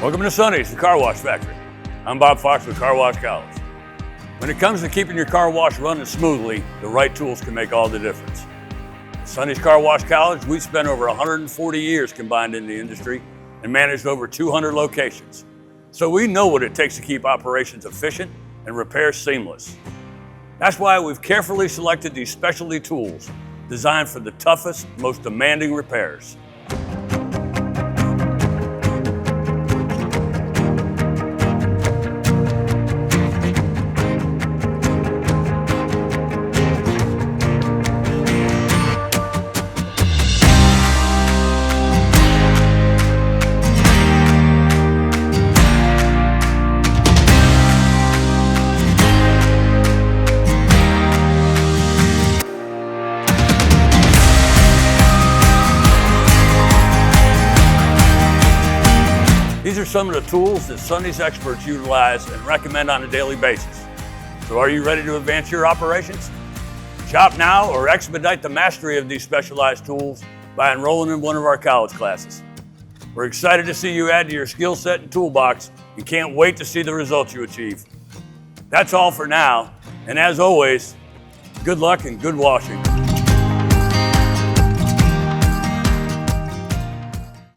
Welcome to Sonny's, the Car Wash Factory. I'm Bob Fox with Car Wash College. When it comes to keeping your car wash running smoothly, the right tools can make all the difference. At Sonny's Car Wash College, we spent over 140 years combined in the industry and managed over 200 locations. So we know what it takes to keep operations efficient and repairs seamless. That's why we've carefully selected these specialty tools designed for the toughest, most demanding repairs. These are some of the tools that Sonny's experts utilize and recommend on a daily basis. So are you ready to advance your operations? Shop now or expedite the mastery of these specialized tools by enrolling in one of our college classes. We're excited to see you add to your skill set and toolbox and can't wait to see the results you achieve. That's all for now, and as always, good luck and good washing.